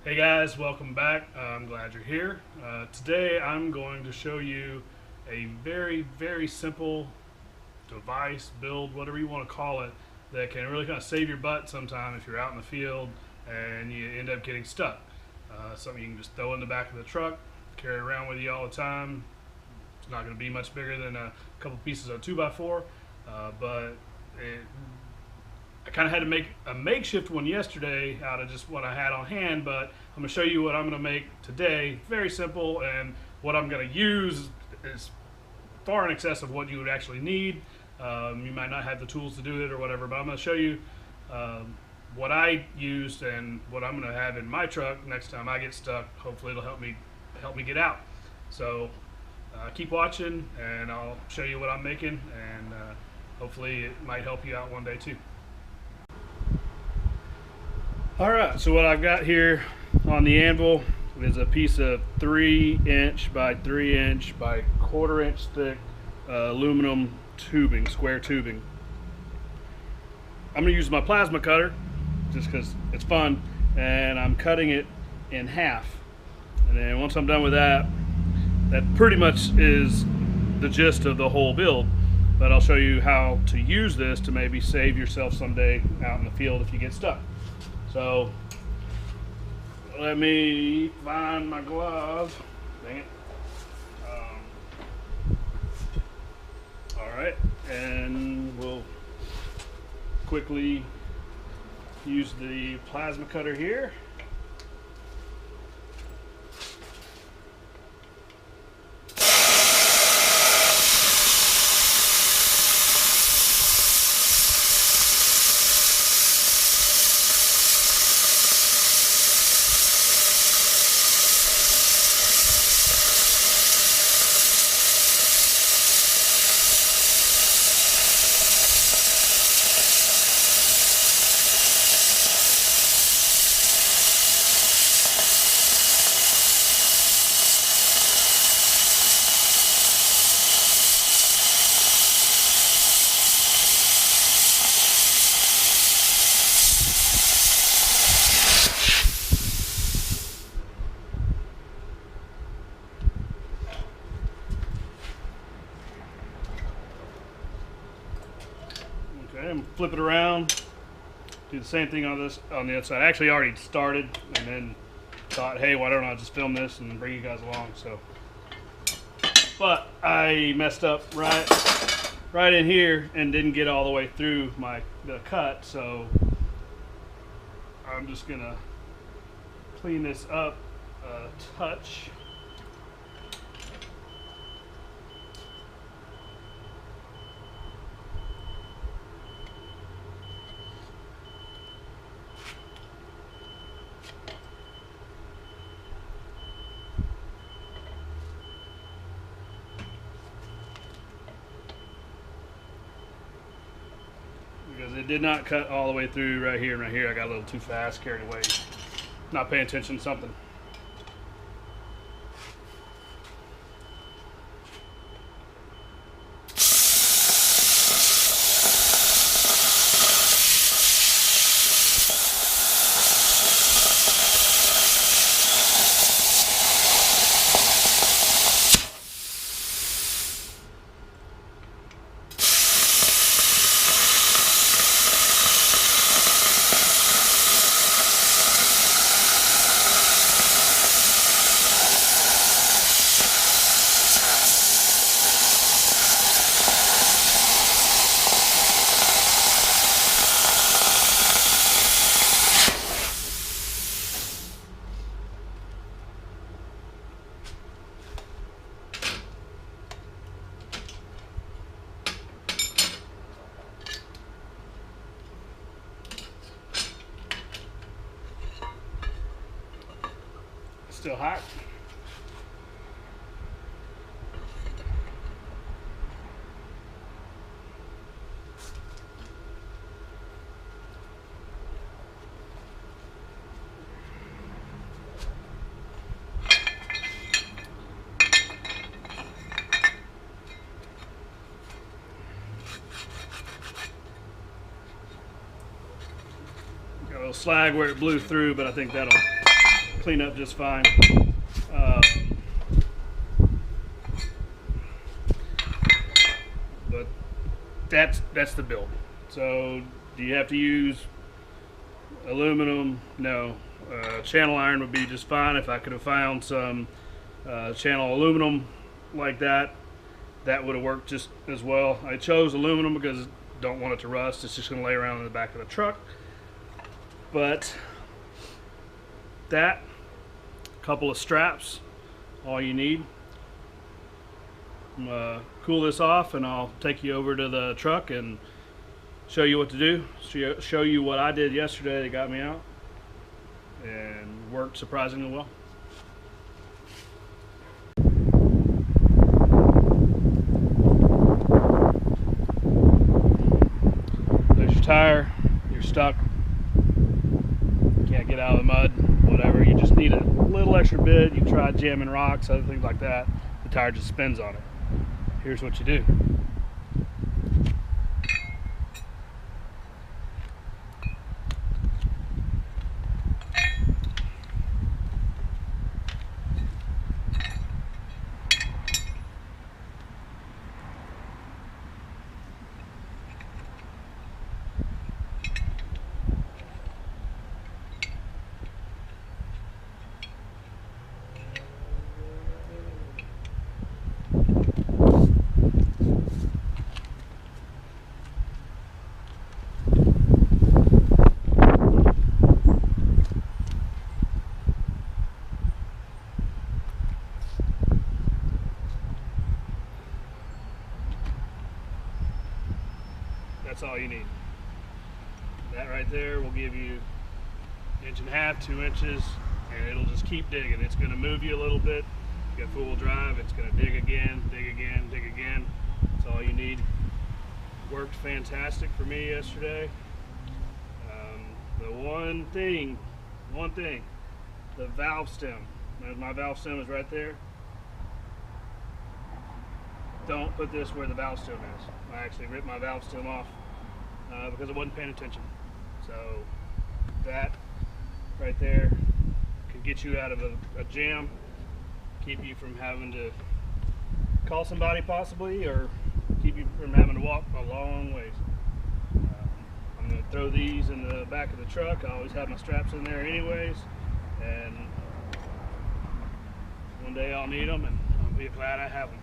Hey guys, welcome back. I'm glad you're here. Today I'm going to show you a very simple device, build, whatever you want to call it, that can really kind of save your butt sometime if you're out in the field and you end up getting stuck. Something you can just throw in the back of the truck, carry around with you all the time. It's not going to be much bigger than a couple pieces of 2x4, but it I kind of had to make a makeshift one yesterday out of just what I had on hand, but I'm going to show you what I'm going to make today. Very simple, and what I'm going to use is far in excess of what you would actually need. You might not have the tools to do it or whatever, but I'm going to show you what I used and what I'm going to have in my truck next time I get stuck. Hopefully it'll help me get out. So keep watching, and I'll show you what I'm making, and hopefully it might help you out one day too. Alright, so what I've got here on the anvil is a piece of 3" by 3" by 1/4" thick aluminum tubing, square tubing. I'm going to use my plasma cutter just because it's fun, and I'm cutting it in half. And then once I'm done with that, that pretty much is the gist of the whole build. But I'll show you how to use this to maybe save yourself someday out in the field if you get stuck. So let me find my glove. Dang it. All right, and we'll quickly use the plasma cutter here. Okay, and flip it around. Do the same thing on the other side. I actually already started and then thought, hey, why don't I just film this and bring you guys along? So, but I messed up right in here and didn't get all the way through the cut. So I'm just gonna clean this up a touch. Because it did not cut all the way through right here and right here. I got a little too fast, carried away, not paying attention to something. Still hot. Got a little slag where it blew through, but I think that'll clean up just fine. But that's the build. So do you have to use aluminum? No. Channel iron would be just fine. If I could have found some channel aluminum like that, that would have worked just as well. I chose aluminum because I don't want it to rust. It's just going to lay around in the back of the truck. But that, couple of straps, all you need. Cool this off and I'll take you over to the truck and show you what to do. Show you what I did yesterday that got me out and worked surprisingly well. There's your tire. You're stuck. Can't get out of the mud, whatever. You just need a little extra bit. You try jamming rocks, other things like that. The tire just spins on it. Here's what you do. That's all you need. That right there will give you 1.5 inches, 2 inches, and it'll just keep digging. It's going to move you a little bit. You got four-wheel drive, it's going to dig again, dig again, dig again. That's all you need. Worked fantastic for me yesterday. The one thing, the valve stem. My valve stem is right there. Don't put this where the valve stem is. I actually ripped my valve stem off because I wasn't paying attention. So that right there can get you out of a jam, keep you from having to call somebody possibly, or keep you from having to walk a long ways. I'm going to throw these in the back of the truck. I always have my straps in there anyways, and one day I'll need them and I'll be glad I have them.